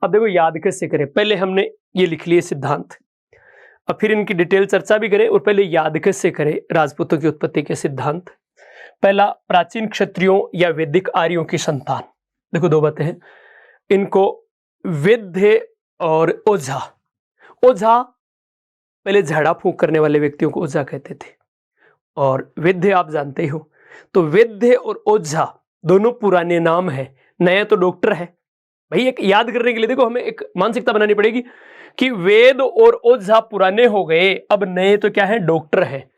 अब देखो याद कैसे करें, पहले हमने ये लिख लिए सिद्धांत, अब फिर इनकी डिटेल चर्चा भी करें और पहले याद कैसे करें राजपूतों की उत्पत्ति के सिद्धांत। पहला, प्राचीन क्षत्रियों या वैदिक आर्यों की संतान। देखो दो बातें हैं, इनको वैद्य और ओझा, ओझा पहले झाड़ा फूंक करने वाले व्यक्तियों को ओझा कहते थे, और वैद्य आप जानते हो, तो वैद्य और ओझा दोनों पुराने नाम है, नया तो डॉक्टर है भाई। एक याद करने के लिए देखो हमें एक मानसिकता बनानी पड़ेगी कि वेद और ओझा पुराने हो गए, अब नए तो क्या है, डॉक्टर है।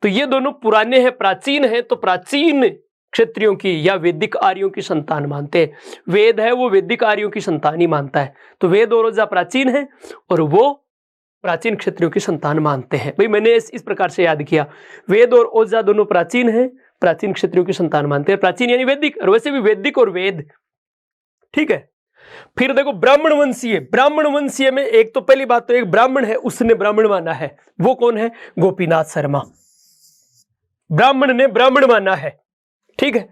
तो ये दोनों पुराने हैं, प्राचीन है, तो प्राचीन क्षत्रियों की या वैदिक आर्यों की संतान मानते हैं। वेद है वो वैदिक आर्यों की संतान ही मानता है, तो वेद और ओझा प्राचीन है और वो प्राचीन क्षत्रियों की संतान मानते हैं। भाई मैंने इस प्रकार से याद किया, वेद और ओझा दोनों प्राचीन हैं, प्राचीन क्षत्रियों की संतान मानते हैं। प्राचीन यानी वैदिक, और वैसे भी वैदिक और वेद, ठीक है। फिर देखो ब्राह्मण वंशीय, ब्राह्मण वंशीय में एक तो पहली बात तो एक ब्राह्मण है, उसने ब्राह्मण माना है, वो कौन है, गोपीनाथ शर्मा, ब्राह्मण ने ब्राह्मण माना है, ठीक है।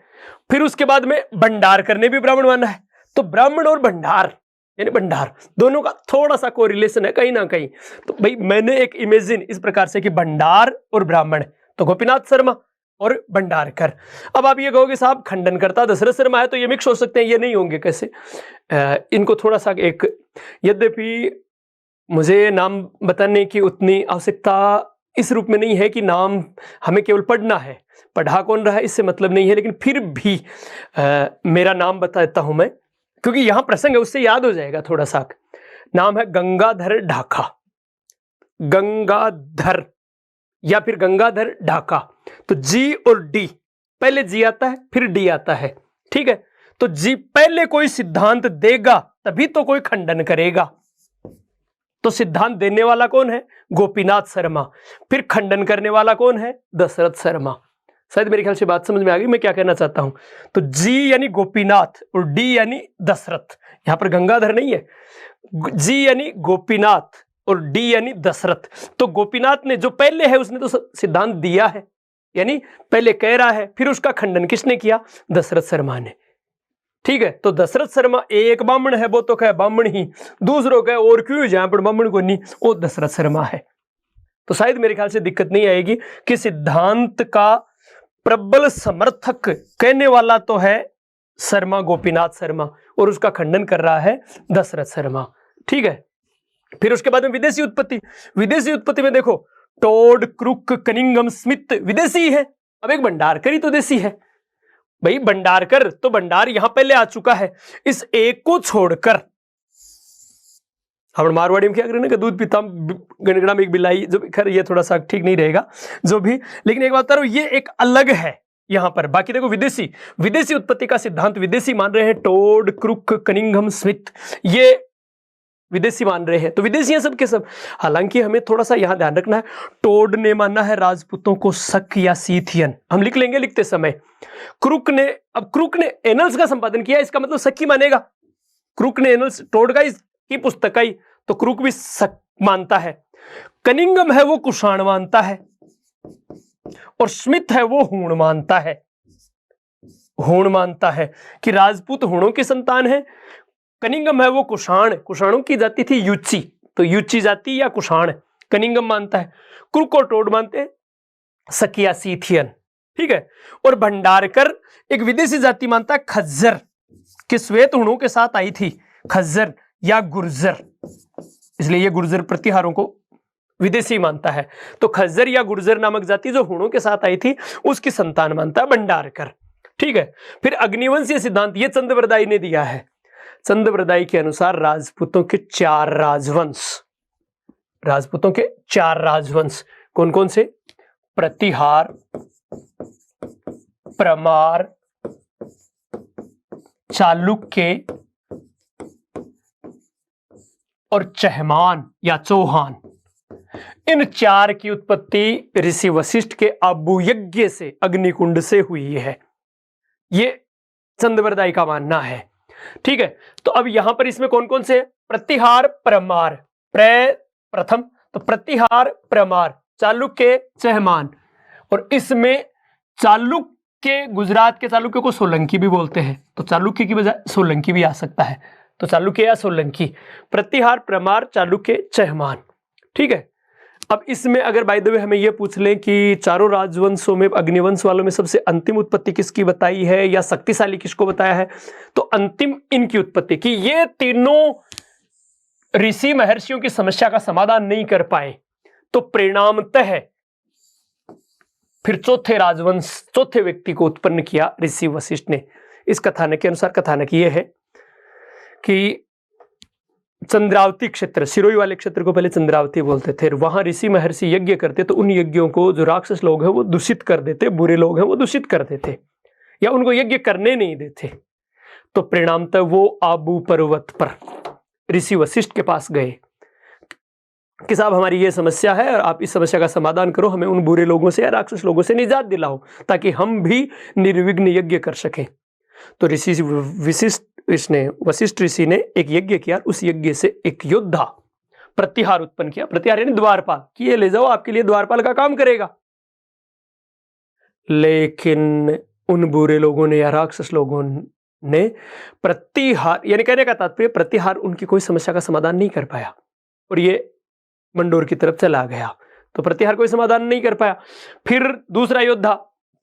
फिर उसके बाद में भंडारकर ने भी ब्राह्मण माना है। तो ब्राह्मण और भंडार यानी भंडार दोनों का थोड़ा सा कोरिलेशन है कहीं ना कहीं। तो भाई मैंने एक इमेजिन इस प्रकार से कि भंडार और ब्राह्मण, तो गोपीनाथ शर्मा और भंडारकर। अब आप ये कहोगे साहब खंडन करता दशरथ शर्मा है, तो ये मिक्स हो सकते हैं, ये नहीं होंगे कैसे, इनको थोड़ा सा एक, यद्यपि मुझे नाम बताने की उतनी आवश्यकता इस रूप में नहीं है कि नाम हमें केवल पढ़ना है, पढ़ा कौन रहा है इससे मतलब नहीं है, लेकिन फिर भी मेरा नाम बता देता हूं मैं, क्योंकि यहां प्रसंग है, उससे याद हो जाएगा थोड़ा सा। नाम है गंगाधर ढाका, गंगाधर या फिर गंगाधर ढाका। तो जी और डी, पहले जी आता है फिर डी आता है, ठीक है। तो जी पहले कोई सिद्धांत देगा तभी तो कोई खंडन करेगा। तो सिद्धांत देने वाला कौन है, गोपीनाथ शर्मा। फिर खंडन करने वाला कौन है, दशरथ शर्मा। शायद मेरे ख्याल से बात समझ में आ गई मैं क्या कहना चाहता हूं। तो जी यानी गोपीनाथ और डी यानी दशरथ, यहां पर गंगाधर नहीं है, जी यानी गोपीनाथ और डी यानी दशरथ। तो गोपीनाथ ने जो पहले है उसने तो सिद्धांत दिया है, यानी पहले कह रहा है, फिर उसका खंडन किसने किया, दशरथ शर्मा ने, ठीक है। तो दशरथ शर्मा एक ब्राह्मण है, वो तो कहे ब्राह्मण ही, दूसरों कहे और क्यों जहां पर ब्राह्मण को नहीं, वो दशरथ शर्मा है। तो शायद मेरे ख्याल से दिक्कत नहीं आएगी कि सिद्धांत का प्रबल समर्थक कहने वाला तो है शर्मा, गोपीनाथ शर्मा, और उसका खंडन कर रहा है दशरथ शर्मा, ठीक है। फिर उसके बाद में विदेशी उत्पत्ति, विदेशी उत्पत्ति में देखो टोड, क्रुक, कनिंगम, स्मिथ विदेशी है, अब एक भंडारकर ही तो देसी है भाई। भंडारकर तो भंडार यहां पहले आ चुका है, इस एक को छोड़कर हम मारवाड़ी में क्या करें ना, दूध पीता गणगणा में एक बिलाई, जो खैर ये थोड़ा सा ठीक नहीं रहेगा जो भी, लेकिन एक बात बता रहा हूं, ये एक अलग है यहां पर। बाकी देखो विदेशी, विदेशी उत्पत्ति का सिद्धांत विदेशी मान रहे हैं, टोड, क्रुक, कनिंघम, स्मिथ, ये विदेशी मान रहे हैं। तो विदेशी हैं सब के सब। हालांकि हमें थोड़ा सा यहां ध्यान रखना है, टोड ने माना है राजपूतों को शक या सीथियन, हम लिख लेंगे लिखते समय। क्रुक ने, अब क्रुक ने एनल्स का संपादन किया, इसका मतलब शक ही मानेगा। क्रुक ने एनल्स, टोड का की पुस्तक आई, तो क्रुक भी शक मानता है। कनिंगम है वो कुषाण मानता है, और स्मिथ है वो हूण मानता है। हूण मानता है कि राजपूत हूणों की संतान है। कनिंगम है वो कुषाण, कुषाणों की जाति थी यूची, तो यूची जाति या कुषाण कनिंगम मानता है। क्रुक और टोड मानते हैं सकिया सीथियन, ठीक है। और भंडारकर एक विदेशी जाति मानता है खज्जर, कि श्वेत हूणों के साथ आई थी, खज्जर या गुर्जर, इसलिए ये गुर्जर प्रतिहारों को विदेशी मानता है। तो खज्जर या गुर्जर नामक जाति जो हूणों के साथ आई थी उसकी संतान मानता है भंडारकर, ठीक है। फिर अग्निवंशीय सिद्धांत ये चंद्रवरदाई ने दिया है। चंद्रवरदाई के अनुसार राजपूतों के 4 राजवंश, राजपूतों के 4 राजवंश कौन कौन से, प्रतिहार, परमार, चालुक्य और चहमान या चौहान। इन 4 की उत्पत्ति ऋषि वशिष्ठ के अबू यज्ञ से, अग्निकुंड से हुई है, ये चंद्रवरदाई का मानना है, ठीक है। तो अब यहां पर इसमें कौन कौन से, प्रतिहार, परमार, प्रथम, तो प्रतिहार, परमार, चालुक्य, चहमान। और इसमें चालुक्य, गुजरात के चालुक्य को सोलंकी भी बोलते हैं, तो चालुक्य की बजाय सोलंकी भी आ सकता है, तो चालुक्य या सोलंकी, प्रतिहार, प्रमार, चालुक्य, चहमान। ठीक है, अब इसमें अगर बाय द वे हमें यह पूछ लें कि चारों राजवंशों में अग्निवंश वालों में सबसे अंतिम उत्पत्ति किसकी बताई है या शक्तिशाली किसको बताया है, तो अंतिम इनकी उत्पत्ति की। ये तीनों ऋषि महर्षियों की समस्या का समाधान नहीं कर पाए, तो परिणामतः फिर चौथे राजवंश, चौथे व्यक्ति को उत्पन्न किया ऋषि वशिष्ठ ने। इस कथानक के अनुसार कथानक ये है कि चंद्रावती क्षेत्र, सिरोही वाले क्षेत्र को पहले चंद्रावती बोलते थे, वहां ऋषि महर्षि यज्ञ करते, तो उन यज्ञों को जो राक्षस लोग हैं वो दूषित कर देते, बुरे लोग हैं वो दूषित कर देते या उनको यज्ञ करने नहीं देते। तो परिणामतः वो आबू पर्वत पर ऋषि वशिष्ठ के पास गए कि साहब हमारी ये समस्या है और आप इस समस्या का समाधान करो, हमें उन बुरे लोगों से या राक्षस लोगों से निजात दिलाओ ताकि हम भी निर्विघ्न यज्ञ कर सकें। तो वशिष्ठ ऋषि ने एक यज्ञ किया, उस यज्ञ से एक योद्धा प्रतिहार उत्पन्न किया। प्रतिहार यानी द्वारपाल, कि ये ले जाओ, आपके लिए द्वारपाल का काम करेगा। लेकिन उन बुरे लोगों ने या राक्षस लोगों ने प्रतिहार, यानी कहने का तात्पर्य प्रतिहार उनकी कोई समस्या का समाधान नहीं कर पाया और ये मंडोर की तरफ चला गया। तो प्रतिहार कोई समाधान नहीं कर पाया। फिर दूसरा योद्धा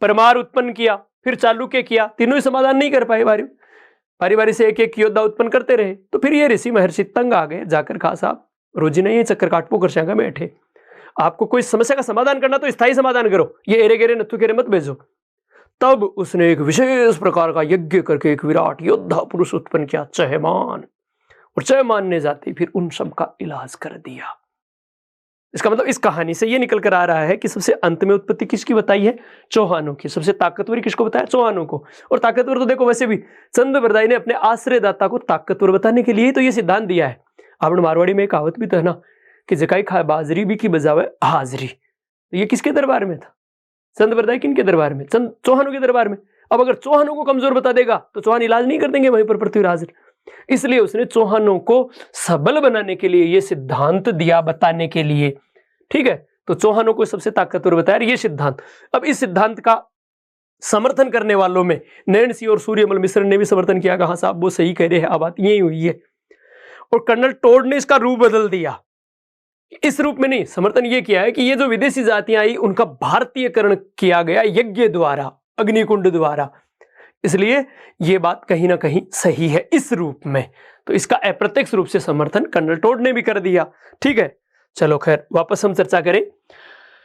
परमार उत्पन्न किया, फिर चालुक्य किया, तीनों ही समाधान नहीं कर पाए। बारी बारी से एक एक योद्धा उत्पन्न करते रहे। तो फिर ये ऋषि महर्षि तंग आ गए, जाकर कहा साहब रोजी नहीं चक्कर काटपो कर शांगा बैठे, आपको कोई समस्या का समाधान करना तो स्थायी समाधान करो, ये एरे गेरे नथु गेरे मत भेजो। तब उसने एक विशेष प्रकार का यज्ञ करके एक विराट योद्धा पुरुष उत्पन्न किया, चहमान, और चहमान ने जाते फिर उन सब का इलाज कर दिया। इसका मतलब इस कहानी से ये निकल कर आ रहा है कि सबसे अंत में उत्पत्ति किसकी बताई है, चौहानों की। सबसे ताकतवर किसको बताया, चौहानों को। और ताकतवर तो देखो वैसे भी चंद बरदाई ने अपने आश्रयदाता को ताकतवर बताने के लिए तो ये सिद्धांत दिया है। आपने मारवाड़ी में कहावत भी तो है ना कि जकाई खाए बाजरी भी की बजावे हाजरी। तो ये किसके दरबार में था, चंद बरदाई किनके दरबार में, चौहानों के दरबार में। अब अगर चौहानों को कमजोर बता देगा तो चौहान इलाज नहीं कर देंगे वहीं पर पृथ्वीराज। इसलिए उसने चौहानों को सबल बनाने के लिए ये सिद्धांत दिया, बताने के लिए। ठीक है, तो चौहानों को सबसे ताकतवर बताया ये सिद्धांत। अब इस सिद्धांत का समर्थन करने वालों में नैन सिंह और सूर्यमल मिश्र ने भी समर्थन किया, कहा साहब वो सही कह रहे हैं, बात यही हुई है। और कर्नल टोड ने इसका रूप बदल दिया, इस रूप में नहीं, समर्थन ये किया है कि ये जो विदेशी जातियां आई उनका भारतीयकरण किया गया यज्ञ द्वारा, अग्निकुंड द्वारा, इसलिए ये बात कहीं ना कहीं सही है इस रूप में। तो इसका अप्रत्यक्ष रूप से समर्थन कर्नल टोड ने भी कर दिया। ठीक है, चलो खैर वापस हम चर्चा करें।